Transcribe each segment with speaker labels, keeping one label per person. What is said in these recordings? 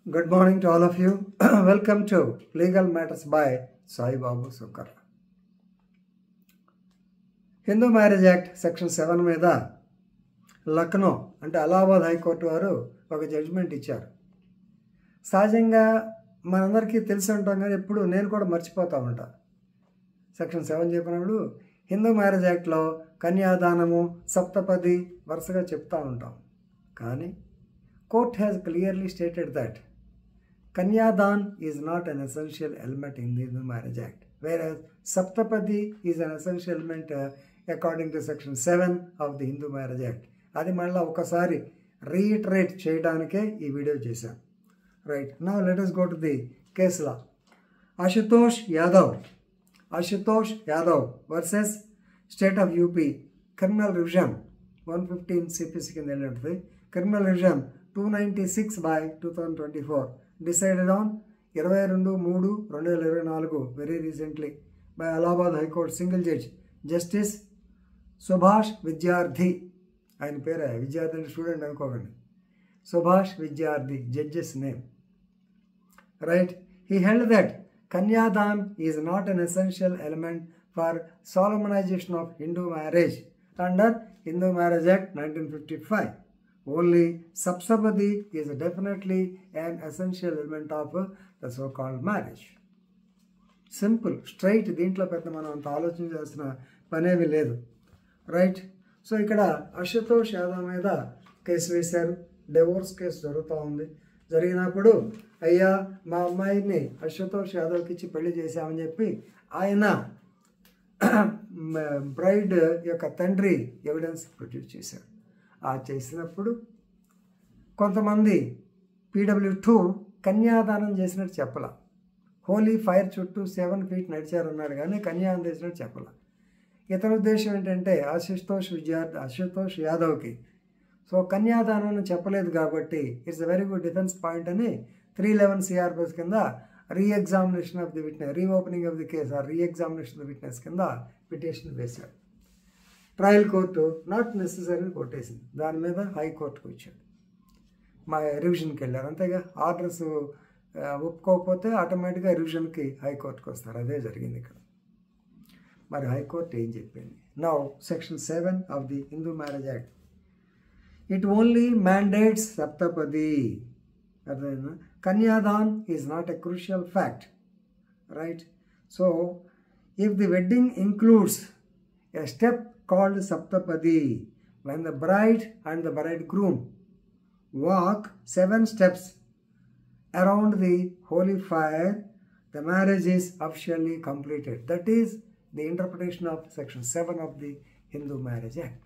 Speaker 1: Good morning to all of you. Welcome to Legal Matters by Sai Babu Sukkar. Hindu marriage act section 7 మీద లక్నో అంటే Allahabad high court వారు ఒక judgement ఇచ్చారు. సహజంగా మనందరికీ తెలిసి ఉంటాం కానీ ఎప్పుడు నేను కూడా మర్చిపోతూ ఉంటా. సెక్షన్ 7 చెప్పినప్పుడు హిందూ మ్యారేజ్ యాక్ట్లో కన్యాదానము సప్తపది వరుసగా చెప్తూ ఉంటాం. కానీ court has clearly stated that Kanyadan is not an essential element in the Hindu Marriage Act, whereas Saptapadi is an essential element according to Section 7 of the Hindu Marriage Act. అది మళ్ళీ ఒకసారి reiterate చేయడానికే ఈ video చేశాను. Right, now let us go to the case law. Ashutosh Yadav versus State of UP, Criminal Revision 115 CPC కింద వెళ్ళినట్టు Criminal Revision 296/2024 decided on 22/3/2024 very recently by Allahabad High Court single judge Justice Subhash Vidyardhi. ఆయన పేరు విద్యార్థి student అనుకోకండి. సుభాష్ విద్యార్థి judges name. Right, he held that Kanyadan is not an essential element for solemnization of Hindu marriage under Hindu Marriage Act 1955. Only Saptapadi is definitely an essential element of the so-called marriage. Simple, straight. దీంట్లో పెద్ద మనం అంత ఆలోచన చేసిన పనేవి లేదు. Right, so ఇక్కడ అశుతోష్ యాదవ్ మీద case వేశారు. డివోర్స్ కేసు జరుగుతూ ఉంది. జరిగినప్పుడు అయ్యా మా అమ్మాయిని అశుతోష్ యాదవ్కి ఇచ్చి పెళ్లి చేశామని చెప్పి ఆయన బ్రైడ్ యొక్క తండ్రి ఎవిడెన్స్ ప్రొడ్యూస్ చేశారు. ఆ చేసినప్పుడు కొంతమంది PW2 కన్యాదానం చేసినట్టు చెప్పాల. హోలీ ఫైర్ చుట్టూ 7 feet నడిచారన్నాడు కానీ కన్యాదానం చేసినట్టు చెప్పాల. ఇతని ఉద్దేశం ఏంటంటే అశుతోష్ యాదవ్కి సో కన్యాదానం చెప్పలేదు కాబట్టి it's a very good defence point అని 311 CRPS కింద reexamination of the witness, reopening of the case or reexamination of the witness కింద పిటిషన్ వేశాడు. ట్రయల్ కోర్టు నాట్ నెసెసరీ కొట్టేసింది. దాని మీద హైకోర్టుకు వచ్చాడు. మా రివిజన్కి వెళ్ళారు. అంతేగా ఆర్డర్స్ ఒప్పుకోకపోతే ఆటోమేటిక్గా రివిజన్కి హైకోర్టుకు వస్తారు. అదే జరిగింది ఇక్కడ. మరి హైకోర్టు ఏం చెప్పింది? Now section 7 of the Hindu marriage act it only mandates saptapadi. అర్థమైందా? Kanyadan is not a crucial fact. Right, so if the wedding includes a step called Saptapadi, when the bride and the bridegroom walk 7 steps around the holy fire, the marriage is officially completed. That is the interpretation of Section 7 of the Hindu Marriage Act.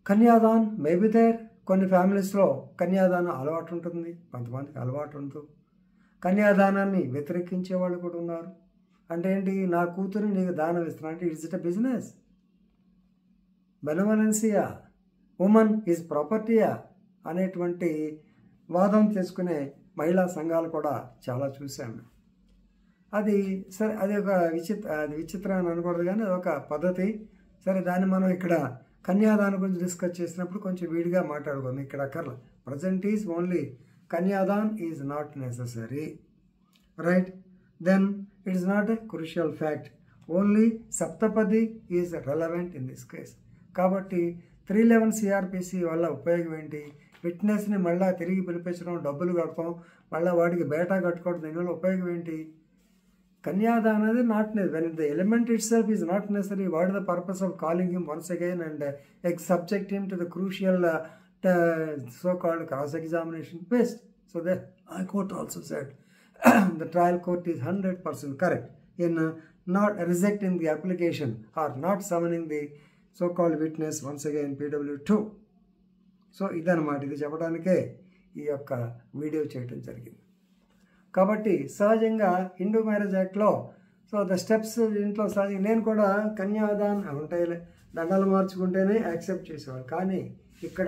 Speaker 1: కన్యాదాన్ may be there. కొన్ని ఫ్యామిలీస్లో కన్యాదానం అలవాటు ఉంటుంది, కొంతమందికి అలవాటు ఉంటుంది. కన్యాదానాన్ని వ్యతిరేకించే వాళ్ళు కూడా ఉన్నారు. అంటే ఏంటి, నా కూతురు నీకు దానం ఇస్తున్నా అంటే ఇట్స్ ఇట్ ఎ బిజినెస్, బెనవలెన్సియా, ఉమెన్ ఈజ్ ప్రాపర్టీయా అనేటువంటి వాదం చేసుకునే మహిళా సంఘాలు కూడా చాలా చూశాను. అది సరే, అది ఒక విచిత్రం అని అనకూడదు కానీ అదొక పద్ధతి. సరే, దాన్ని మనం ఇక్కడ కన్యాదానం గురించి డిస్కస్ చేసినప్పుడు కొంచెం వీడిగా మాట్లాడుకుందాం. ఇక్కడ అక్కర్లా. Present is only kanyadan is not necessary. Right, then it is not a crucial fact. Only Saptapadi is relevant in this case. కాబట్టి 311 CRPC వల్ల ఉపయోగం ఏంటి? విట్నెస్ని మళ్ళీ తిరిగి పిలిపించడం, డబ్బులు కడతాం, మళ్ళీ వాడికి బేటా కట్టుకోవడం, దీనివల్ల ఉపయోగం ఏంటి? కన్యాదానం అనేది not when the element itself is not necessary, what is the purpose of calling him once again and subject him to the crucial so-called cross-examination based? So the High Court also said the trial court is 100% correct in not rejecting the application or not summoning the so-called witness once again PW2. So ఇదన్నమాట. ఇది చెప్పడానికే ఈ యొక్క video చేయడం జరిగింది. కాబట్టి సహజంగా Hindu marriage యాక్ట్లో సో ద స్టెప్స్ దీంట్లో సహజంగా నేను కూడా కన్యాదాన్ ఉంటాయి దండాలు మార్చుకుంటేనే యాక్సెప్ట్ చేసేవాళ్ళు. కానీ ఇక్కడ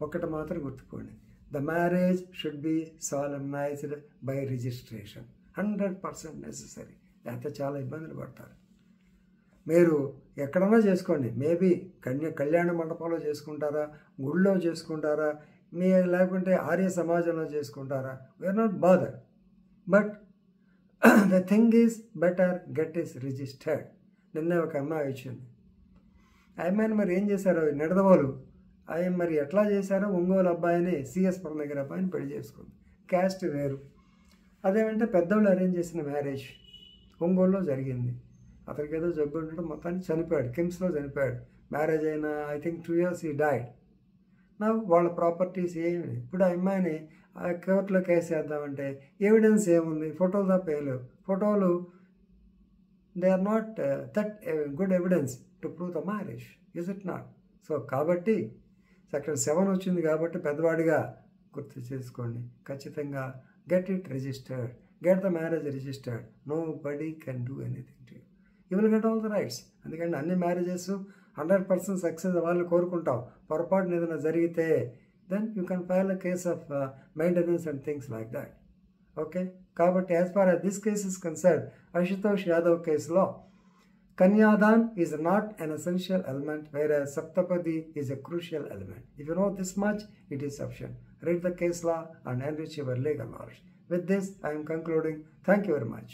Speaker 1: ఒకటి మాత్రం గుర్తుకోండి, the marriage should be solemnized by registration. 100% necessary. లేకపోతే చాలా ఇబ్బందులు పడతారు. మీరు ఎక్కడన్నా చేసుకోండి, మేబీ కళ్యాణ మండపంలో చేసుకుంటారా, గుళ్ళో చేసుకుంటారా, మీ లేకుంటే ఆర్య సమాజంలో చేసుకుంటారా? We are not bother. But the thing is better get is registered. నిన్నే ఒక అమ్మాయి వచ్చింది. ఆ అమ్మాయిని మరి ఏం చేశారో నిడదవోలు ఆయన మరి ఎట్లా చేశారో ఒంగోలు అబ్బాయిని సిఎస్ పురం దగ్గర అబ్బాయిని పెళ్లి చేసుకుంది. క్యాస్ట్ వేరు. అదేమంటే పెద్దవాళ్ళు అరేంజ్ చేసిన మ్యారేజ్ ఒంగోలులో జరిగింది. అతనికి ఏదో జబ్బు ఉండడం మొత్తానికి చనిపోయాడు, కిమ్స్లో చనిపోయాడు. మ్యారేజ్ అయిన ఐ థింక్ 2 years ఈ డైడ్. నా వాళ్ళ ప్రాపర్టీస్ ఏమి. ఇప్పుడు ఆ అమ్మాయిని ఆ కోర్టులో కేసు వేద్దామంటే ఎవిడెన్స్ ఏముంది? ఫోటోలు తప్ప ఏం లేవు. ఫోటోలు they are not that good evidence to prove the marriage, is it not? So కాబట్టి సెక్షన్ 7 వచ్చింది కాబట్టి పెద్దవాడిగా గుర్తు చేసుకోండి. ఖచ్చితంగా get it registered, get the marriage registered. Nobody can do anything to you. You will get all the rights. ఎందుకంటే అన్ని marriages 100% success అవ్వాలని కోరుకుంటాం. పొరపాటున ఏదైనా జరిగితే then you can file a case of maintenance and things like that. Okay. కాబట్టి as far as this case is concern, Ashutosh Yadav కేసులో Kanyadan is not an essential element, whereas Saptapadi is a crucial element. If you know this much, it is sufficient. Read the case law and enrich your legal knowledge. With this, I am concluding. Thank you very much.